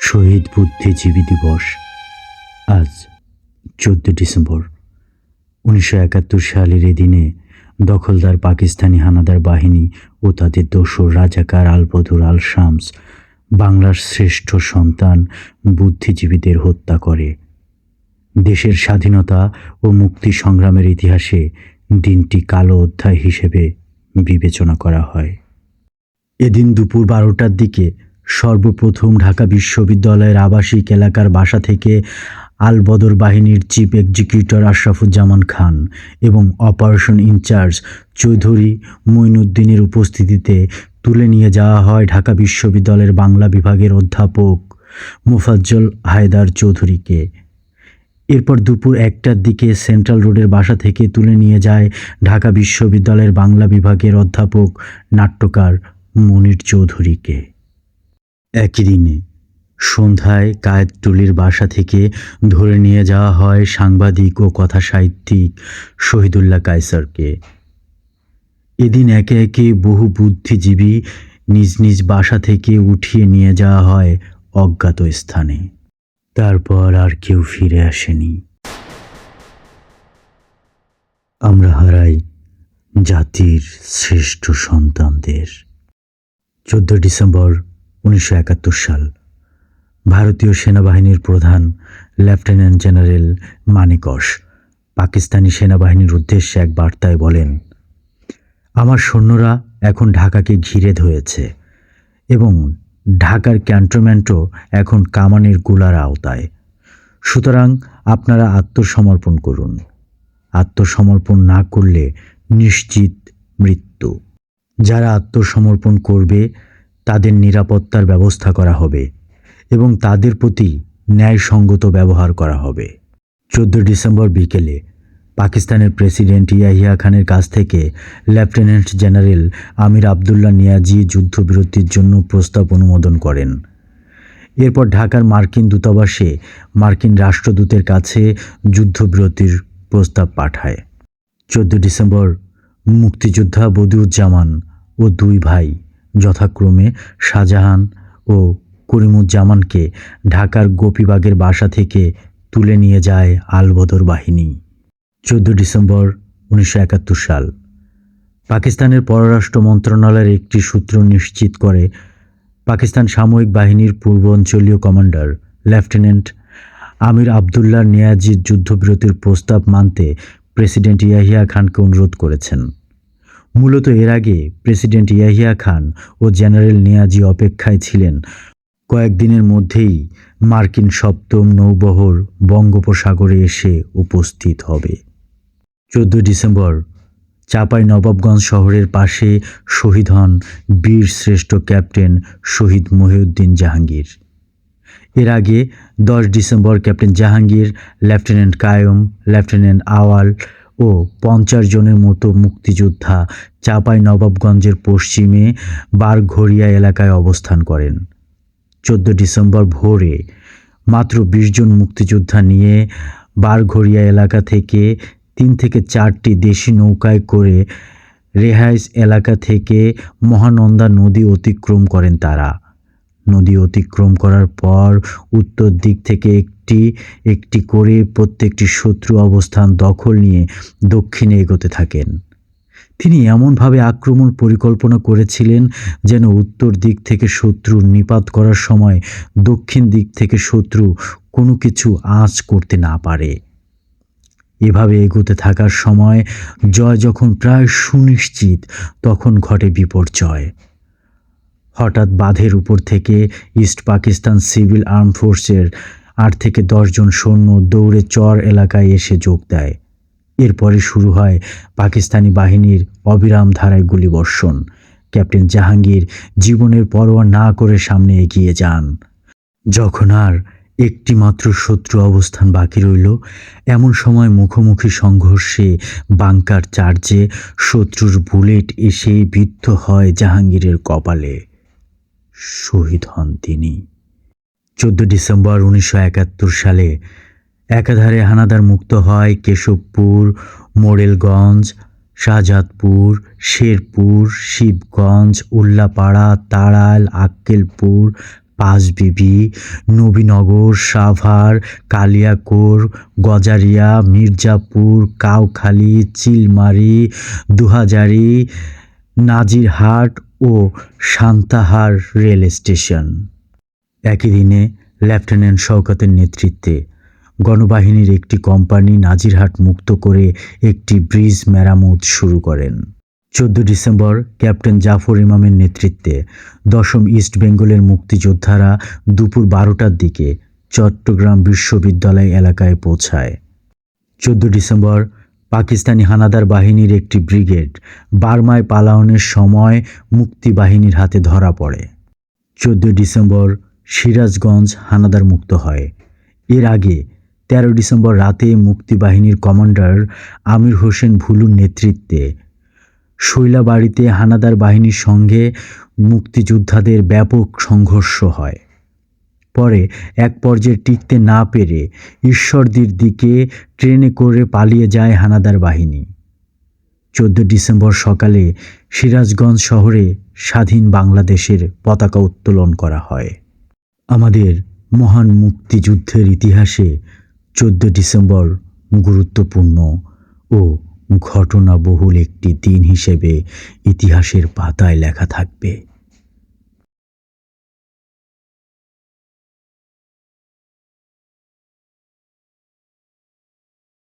শহীদ বুদ্ধিজীবী দিবস আজ 14 ডিসেম্বর 1971 সালের এই দিনে দখলদার পাকিস্তানি হানাদার বাহিনী ও তাদের দোসর রাজাকার আল বদর আল শামস বাংলার শ্রেষ্ঠ সন্তান বুদ্ধিজীবীদের হত্যা করে। দেশের স্বাধীনতা ও মুক্তি সংগ্রামের ইতিহাসে দিনটি কালো অধ্যায় হিসেবে বিবেচনা করা হয়। এদিন দুপুর 12টার দিকে সর্বপ্রথম ঢাকা বিশ্ববিদ্যালয়ের আবাসিক এলাকার বাসা থেকে আল বদর বাহিনীর চিফ এক্সিকিউটর আশরাফুজ্জামান খান এবং অপারেশন ইনচার্জ চৌধুরী মঈনুদ্দিনের উপস্থিতিতে তুলে নিয়ে যাওয়া হয় ঢাকা বিশ্ববিদ্যালয়ের বাংলা বিভাগের অধ্যাপক মোফাজ্জল হায়দার চৌধুরীকে। এরপর দুপুর 1টার দিকে সেন্ট্রাল রোডের বাসা থেকে তুলে নিয়ে যায় ঢাকা বিশ্ববিদ্যালয়ের বাংলা বিভাগের অধ্যাপক নাট্যকার মনির চৌধুরীকে। একই দিনে সন্ধ্যায় কায়েতটুলির বাসা থেকে ধরে নিয়ে যাওয়া হয় সাংবাদিক ও কথাসাহিত্যিক শহীদুল্লাহ কায়সারকে। এদিন একে একে বহু বুদ্ধিজীবী নিজ নিজ বাসা থেকে উঠিয়ে নিয়ে যাওয়া হয় অজ্ঞাত স্থানে। তারপর আর কেউ ফিরে আসেনি। আমরা হারাই জাতির শ্রেষ্ঠ সন্তানদের। 14 ডিসেম্বর 1971 সাল ভারতীয় সেনাবাহিনীর প্রধান লেফটেন্যান্ট জেনারেল মানেকশ পাকিস্তানি সেনাবাহিনীর উদ্দেশ্যে এক বার্তায় বলেন, আমার সৈন্যরা এখন ঢাকাকে ঘিরে ধরেছে এবং ঢাকার ক্যান্টনমেন্টও এখন কামানের গুলার আওতায়। সুতরাং আপনারা আত্মসমর্পণ করুন। আত্মসমর্পণ না করলে নিশ্চিত মৃত্যু। যারা আত্মসমর্পণ করবে তাদের নিরাপত্তার ব্যবস্থা করা হবে এবং তাদের প্রতি ন্যায়সঙ্গত ব্যবহার করা হবে। 14 ডিসেম্বর বিকেলে পাকিস্তানের প্রেসিডেন্ট ইয়াহিয়া খানের কাছ থেকে লেফটেন্যান্ট জেনারেল আমির আবদুল্লাহ নিয়াজি যুদ্ধবিরতির জন্য প্রস্তাব অনুমোদন করেন। এরপর ঢাকার মার্কিন দূতাবাসে মার্কিন রাষ্ট্রদূতের কাছে যুদ্ধবিরতির প্রস্তাব পাঠায়। 14 ডিসেম্বর মুক্তিযোদ্ধা বদিউজ্জামান ও দুই ভাই যথাক্রমে শাহজাহান ও করিমুজ্জামানকে ঢাকার গোপীবাগের বাসা থেকে তুলে নিয়ে যায় আল বদর বাহিনী। 14 ডিসেম্বর 1971 সাল পাকিস্তানের পররাষ্ট্র মন্ত্রণালয়ের একটি সূত্র নিশ্চিত করে, পাকিস্তান সামরিক বাহিনীর পূর্বাঞ্চলীয় কমান্ডার লেফটেন্যান্ট আমির আবদুল্লাহ নিয়াজি যুদ্ধবিরতির প্রস্তাব মানতে প্রেসিডেন্ট ইয়াহিয়া খানকে অনুরোধ করেছেন। মূলত এর আগে প্রেসিডেন্ট ইয়াহিয়া খান ও জেনারেল নিয়াজি অপেক্ষায় ছিলেন কয়েকদিনের মধ্যেই মার্কিন সপ্তম নৌবহর বঙ্গোপসাগরে এসে উপস্থিত হবে। 14 ডিসেম্বর চাঁপাইনবাবগঞ্জ শহরের পাশে শহীদ হন বীর শ্রেষ্ঠ ক্যাপ্টেন শহীদ মহিউদ্দিন জাহাঙ্গীর। এর আগে 10 December captain Jahangir, lieutenant Qayyum, lieutenant Awal ও 50 জনের মতো মুক্তিযোদ্ধা চাঁপাইনবাবগঞ্জের পশ্চিমে বারঘড়িয়া এলাকায় অবস্থান করেন। 14 ডিসেম্বর ভোরে মাত্র 20 জন মুক্তিযোদ্ধা নিয়ে বারঘড়িয়া এলাকা থেকে 3 থেকে 4টি দেশি নৌকায় করে রেহাইস এলাকা থেকে মহানন্দা নদী অতিক্রম করেন তারা। নদী অতিক্রম করার পর উত্তর দিক থেকে একটি একটি করে প্রত্যেকটি শত্রু অবস্থান দখল নিয়ে দক্ষিণে এগোতে থাকেন। তিনি এমনভাবে আক্রমণ পরিকল্পনা করেছিলেন যেন উত্তর দিক থেকে শত্রু নিপাত করার সময় দক্ষিণ দিক থেকে শত্রু কোনো কিছু আঁচ করতে না পারে। এভাবে এগোতে থাকার সময় জয় যখন প্রায় সুনিশ্চিত, তখন ঘটে বিপর্যয়। হঠাৎ বাঁধের উপর থেকে ইস্ট পাকিস্তান সিভিল আর্ম ফোর্সের 8 থেকে 10 জন সৈন্য দৌড়ে চর এলাকায় এসে যোগ দেয়। এরপরে শুরু হয় পাকিস্তানি বাহিনীর অবিরাম ধারায় গুলিবর্ষণ। ক্যাপ্টেন জাহাঙ্গীর জীবনের পরোয়া না করে সামনে এগিয়ে যান। যখন আর একটি মাত্র শত্রু অবস্থান বাকি রইল, এমন সময় মুখোমুখি সংঘর্ষে বাংকার চার্জে শত্রুর বুলেট এসে বিদ্ধ হয় জাহাঙ্গীরের কপালে। শহীদ হন তিনি। 14 ডিসেম্বর 1971 সালে একাধারে হানাদার মুক্ত হয় কেশবপুর, মোড়েলগঞ্জ, শাহজাদপুর, শেরপুর, শিবগঞ্জ, উল্লাপাড়া, তাড়াইল, আক্কেলপুর, পাঁচবিবি, নবীনগর, সাভার, কালিয়াকৈর, গজারিয়া, মির্জাপুর, কাউখালী, চিলমারী, দুহাজারী, নাজিরহাট ও সান্তাহার রেল স্টেশন। একই দিনে লেফটেন্যান্ট শওকতের নেতৃত্বে গণবাহিনীর একটি কোম্পানি নাজিরহাট মুক্ত করে একটি ব্রিজ মেরামত শুরু করেন। 14 ডিসেম্বর ক্যাপ্টেন জাফর ইমামের নেতৃত্বে 10ম ইস্ট বেঙ্গলের মুক্তিযোদ্ধারা দুপুর 12টার দিকে চট্টগ্রাম বিশ্ববিদ্যালয় এলাকায় পৌঁছায়। 14 ডিসেম্বর পাকিস্তানি হানাদার বাহিনীর একটি ব্রিগেড বার্মায় পালায়নের সময় মুক্তিবাহিনীর হাতে ধরা পড়ে। 14 ডিসেম্বর সিরাজগঞ্জ হানাদার মুক্ত হয়। এর আগে 13 ডিসেম্বর রাতে মুক্তিবাহিনীর কমান্ডার আমির হোসেন ভুলুর নেতৃত্বে শৈলাবাড়িতে হানাদার বাহিনীর সঙ্গে মুক্তিযোদ্ধাদের ব্যাপক সংঘর্ষ হয়। পরে এক পর্যায়ে টিকতে না পেরে ঈশ্বরদীর দিকে ট্রেনে করে পালিয়ে যায় হানাদার বাহিনী। 14 ডিসেম্বর সকালে সিরাজগঞ্জ শহরে স্বাধীন বাংলাদেশের পতাকা উত্তোলন করা হয়। আমাদের মহান মুক্তিযুদ্ধের ইতিহাসে 14 ডিসেম্বর গুরুত্বপূর্ণ ও ঘটনাবহুল একটি দিন হিসেবে ইতিহাসের পাতায় লেখা থাকবে।